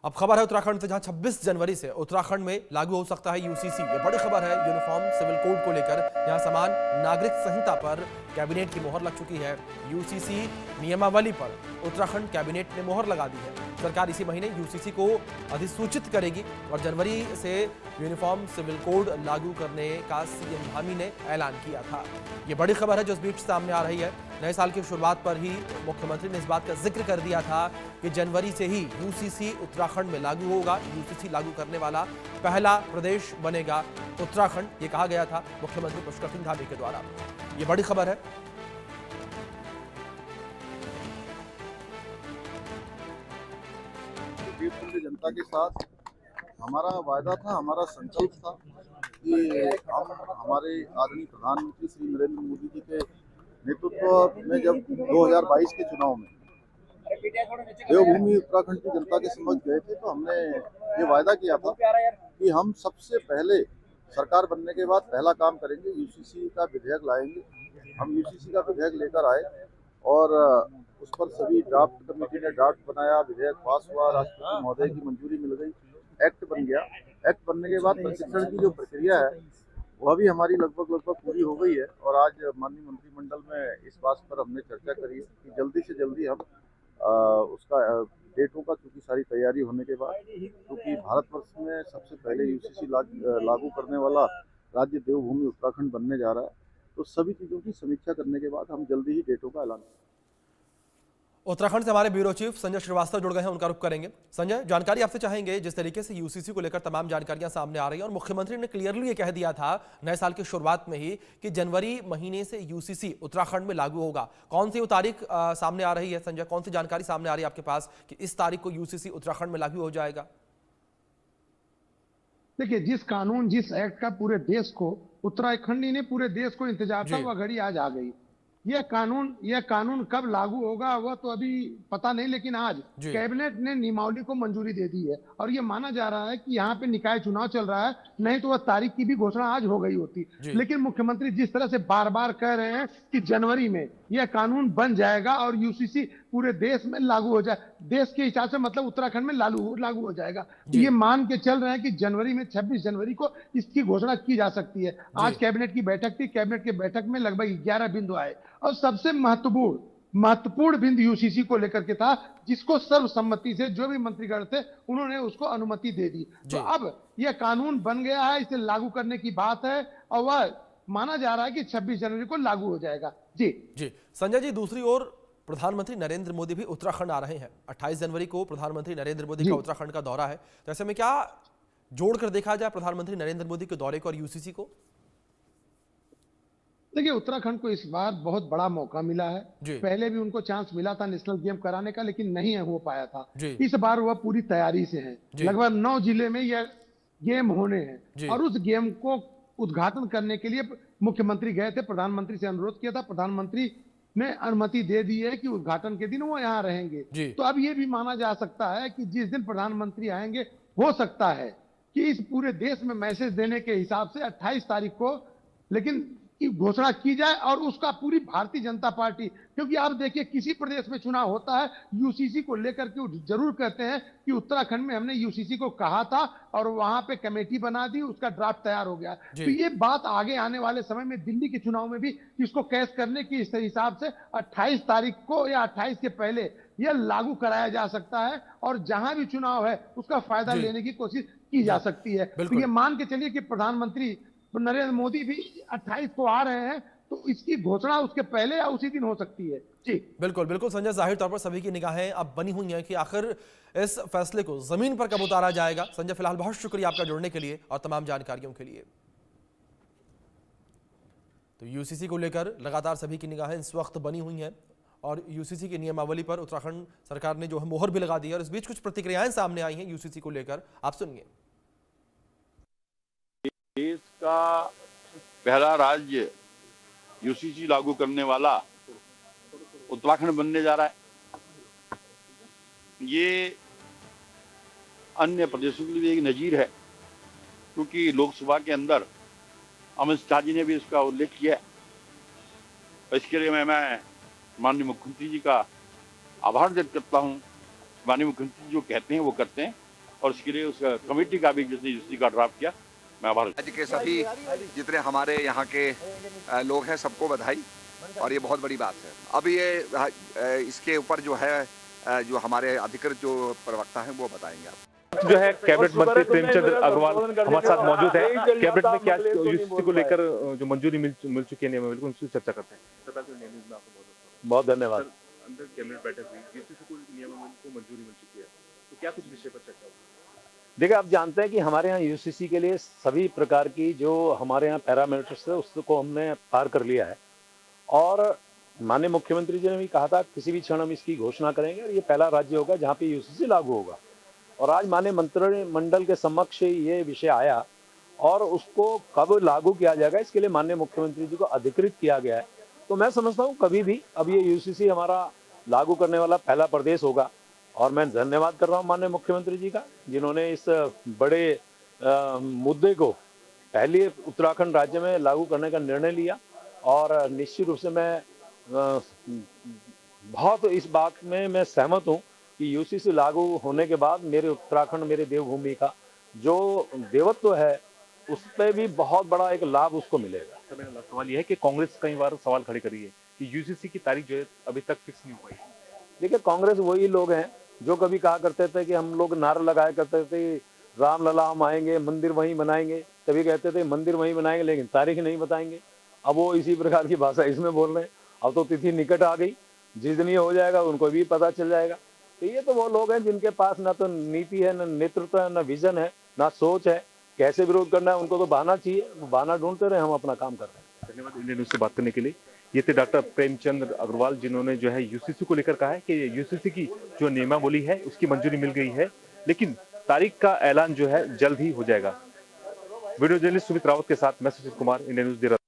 अब खबर है उत्तराखंड से, जहां 26 जनवरी से उत्तराखंड में लागू हो सकता है यूसीसी। ये बड़ी खबर है यूनिफॉर्म सिविल कोड को लेकर। यहां समान नागरिक संहिता पर कैबिनेट की मोहर लग चुकी है। यूसीसी नियमावली पर उत्तराखंड कैबिनेट ने मोहर लगा दी है। सरकार इसी महीने यूसीसी को अधिसूचित करेगी और जनवरी से यूनिफॉर्म सिविल कोड लागू करने का सीएम धामी ने ऐलान किया था। ये बड़ी खबर है जो इस बीच सामने आ रही है। नए साल की शुरुआत पर ही मुख्यमंत्री ने इस बात का जिक्र कर दिया था कि जनवरी से ही यूसीसी उत्तराखंड में लागू होगा। यूसीसी लागू करने वाला पहला प्रदेश बनेगा उत्तराखंड, ये कहा गया था मुख्यमंत्री पुष्कर सिंह धामी के द्वारा। ये बड़ी खबर है। जनता के साथ हमारा वायदा था, हमारा संकल्प था कि हम हमारे आदरणीय प्रधानमंत्री श्री नरेंद्र मोदी जी के नेतृत्व में जब 2022 के चुनाव में देवभूमि उत्तराखंड की जनता के समक्ष गए थे, तो हमने ये वायदा किया था कि हम सबसे पहले सरकार बनने के बाद पहला काम करेंगे, यूसीसी का विधेयक लाएंगे। हम यूसीसी का विधेयक लेकर आए और उस पर सभी ड्राफ्ट कमेटी ने ड्राफ्ट बनाया, विधेयक पास हुआ, राष्ट्रपति महोदय की मंजूरी मिल गई, एक्ट बन गया। एक्ट बनने के बाद प्रशिक्षण की जो प्रक्रिया है वह भी हमारी लगभग पूरी हो गई है और आज माननीय मंत्रिमंडल में इस बात पर हमने चर्चा करी है कि जल्दी से जल्दी हम उसका डेटों का, चूँकि सारी तैयारी होने के बाद, क्योंकि भारतवर्ष में सबसे पहले यूसीसी लागू करने वाला राज्य देवभूमि उत्तराखंड बनने जा रहा है, तो सभी चीज़ों की समीक्षा करने के बाद हम जल्दी ही डेटों का ऐलान। उत्तराखंड से हमारे ब्यूरो चीफ संजय श्रीवास्तव जुड़ गए हैं, उनका रुख करेंगे। संजय, जानकारी आपसे चाहेंगे, जिस तरीके से यूसीसी को लेकर तमाम जानकारियां सामने आ रही हैं और मुख्यमंत्री ने क्लियरली ये कह दिया था नए साल की शुरुआत में ही कि जनवरी महीने से यूसीसी उत्तराखंड में लागू होगा। कौन सी वो तारीख सामने आ रही है संजय? कौन सी जानकारी सामने आ रही है आपके पास कि इस तारीख को यूसीसी उत्तराखंड में लागू हो जाएगा? देखिए, जिस एक्ट का पूरे देश को, उत्तराखंड ही ने पूरे देश को इंतजार था, वह घड़ी आज आ गई। यह कानून कब लागू होगा वह तो अभी पता नहीं, लेकिन आज कैबिनेट ने नियमावली को मंजूरी दे दी है और यह माना जा रहा है कि यहाँ पे निकाय चुनाव चल रहा है, नहीं तो वह तारीख की भी घोषणा आज हो गई होती। लेकिन मुख्यमंत्री जिस तरह से बार बार कह रहे हैं कि जनवरी में यह कानून बन जाएगा और यूसीसी पूरे देश में लागू हो जाए, देश के हिसाब से मतलब उत्तराखंड में लागू हो जाएगा, ये मान के चल रहे हैं कि जनवरी में 26 जनवरी को इसकी घोषणा की जा सकती है। आज कैबिनेट की बैठक थी, कैबिनेट की बैठक में लगभग 11 बिंदु आए और सबसे महत्वपूर्ण बिंदु यूसीसी को लेकर के था, जिसको सर्वसम्मति से जो भी मंत्रीगण थे उन्होंने उसको अनुमति दे दी। तो अब यह कानून बन गया है, इसे लागू करने की बात है और वह माना जा रहा है कि 26 जनवरी को लागू हो जाएगा। जी संजय जी, दूसरी ओर प्रधानमंत्री नरेंद्र मोदी भी उत्तराखंड आ रहे हैं। 28 जनवरी को प्रधानमंत्री नरेंद्र मोदी का उत्तराखंड का दौरा है, तो ऐसे में क्या जोड़कर देखा जाए प्रधानमंत्री नरेंद्र मोदी के दौरे को और यूसीसी को? देखिए, उत्तराखंड को इस बार बहुत बड़ा मौका मिला है। पहले भी उनको चांस मिला था नेशनल गेम कराने का, लेकिन नहीं हो पाया था। इस बार वह पूरी तैयारी से है। लगभग 9 जिले में यह गेम होने हैं और उस गेम को उद्घाटन करने के लिए मुख्यमंत्री गए थे, प्रधानमंत्री से अनुरोध किया था, प्रधानमंत्री ने अनुमति दे दी है कि उद्घाटन के दिन वो यहाँ रहेंगे। तो अब ये भी माना जा सकता है कि जिस दिन प्रधानमंत्री आएंगे, हो सकता है कि इस पूरे देश में मैसेज देने के हिसाब से 28 तारीख को लेकिन की घोषणा की जाए और उसका पूरी भारतीय जनता पार्टी, क्योंकि आप देखिए किसी प्रदेश में चुनाव होता है यूसीसी को लेकर के जरूर कहते हैं कि उत्तराखंड में हमने यूसीसी को कहा था और वहां पे कमेटी बना दी, उसका ड्राफ्ट तैयार हो गया। तो ये बात आगे आने वाले समय में दिल्ली के चुनाव में भी इसको कैश करने की हिसाब से 28 तारीख को या 28 के पहले यह लागू कराया जा सकता है और जहां भी चुनाव है उसका फायदा लेने की कोशिश की जा सकती है। तो ये मान के चलिए कि प्रधानमंत्री नरेंद्र मोदी भी 28 को आ रहे हैं, तो इसकी घोषणा उसके पहले या उसी दिन हो सकती है। जी बिल्कुल संजय, जाहिर तौर पर सभी की निगाहें अब बनी हुई हैं कि आखिर इस फैसले को जमीन पर कब उतारा जाएगा। संजय, फिलहाल बहुत शुक्रिया आपका जुड़ने के लिए और तमाम जानकारियों के लिए। तो यूसीसी को लेकर लगातार सभी की निगाहें इस वक्त बनी हुई हैं और यूसीसी की नियमावली पर उत्तराखंड सरकार ने जो है मोहर भी लगा दी है और इस बीच कुछ प्रतिक्रियाएं सामने आई हैं यूसीसी को लेकर, आप सुनिए। देश का पहला राज्य यूसीसी लागू करने वाला उत्तराखंड बनने जा रहा है। ये अन्य प्रदेशों के लिए एक नजीर है, क्योंकि लोकसभा के अंदर अमित शाह जी ने भी इसका उल्लेख किया है। इसके लिए मैं माननीय मुख्यमंत्री जी का आभार व्यक्त करता हूँ। माननीय मुख्यमंत्री जो कहते हैं वो करते हैं। और इसके लिए उस कमेटी का भी जिसने यूसीसी का ड्राफ्ट किया, मैं आभार। राज्य के सभी जितने हमारे यहाँ के लोग हैं सबको बधाई, और ये बहुत बड़ी बात है। अब ये इसके ऊपर जो है जो हमारे अधिकृत जो प्रवक्ता हैं वो बताएंगे आप। जो है कैबिनेट मंत्री प्रेमचंद अग्रवाल हमारे साथ मौजूद है। कैबिनेट में क्या यूसीसी को लेकर जो मंजूरी मिल चुकी है नियमावली, उनसे चर्चा करते हैं। बहुत धन्यवाद। अंदर कैबिनेट बैठक हुई, यूसीसी को नियमावली को मंजूरी मिल चुकी है, तो क्या कुछ विषय पर चर्चा हुई? देखिए, आप जानते हैं कि हमारे यहाँ यूसीसी के लिए सभी प्रकार की जो हमारे यहाँ पैरामीटर्स है उसको हमने पार कर लिया है, और माननीय मुख्यमंत्री जी ने भी कहा था किसी भी क्षण हम इसकी घोषणा करेंगे, और ये पहला राज्य होगा जहाँ पे यूसीसी लागू होगा। और आज माननीय मंत्रिमंडल के समक्ष ये विषय आया, और उसको कब लागू किया जाएगा इसके लिए माननीय मुख्यमंत्री जी को अधिकृत किया गया है। तो मैं समझता हूँ कभी भी अब ये यूसीसी हमारा लागू करने वाला पहला प्रदेश होगा, और मैं धन्यवाद कर रहा हूँ माननीय मुख्यमंत्री जी का, जिन्होंने इस बड़े मुद्दे को पहले उत्तराखंड राज्य में लागू करने का निर्णय लिया। और निश्चित रूप से मैं बहुत इस बात में मैं सहमत हूँ कि यूसीसी लागू होने के बाद मेरे उत्तराखंड, मेरे देवभूमि का जो देवत्व है उस पर भी बहुत बड़ा एक लाभ उसको मिलेगा। मेरा सवाल यह है कि कांग्रेस कई बार सवाल खड़े करी है कि यूसीसी की तारीख जो है अभी तक फिक्स नहीं हुई। देखिए, कांग्रेस वही लोग हैं जो कभी कहा करते थे कि हम लोग नारा लगाया करते थे रामलला हम आएंगे, मंदिर वहीं बनाएंगे, कभी कहते थे मंदिर वहीं बनाएंगे लेकिन तारीख नहीं बताएंगे। अब वो इसी प्रकार की भाषा इसमें बोल रहे हैं। अब तो तिथि निकट आ गई, जिस दिन ये हो जाएगा उनको भी पता चल जाएगा। तो ये तो वो लोग हैं जिनके पास ना तो नीति है, ना नेतृत्व है, ना विजन है, ना सोच है। कैसे विरोध करना है उनको तो बहाना चाहिए, बहाना ढूंढते रहे, हम अपना काम कर रहे हैं। धन्यवाद इंडियन न्यूज़ से बात करने के लिए। ये थे डॉक्टर प्रेमचंद अग्रवाल, जिन्होंने जो है यूसीसी को लेकर कहा है कि यूसीसी की जो नियमावली है उसकी मंजूरी मिल गई है, लेकिन तारीख का ऐलान जो है जल्द ही हो जाएगा। वीडियो जर्नलिस्ट सुमित रावत के साथ मैं सुशील कुमार, इंडियन न्यूज़।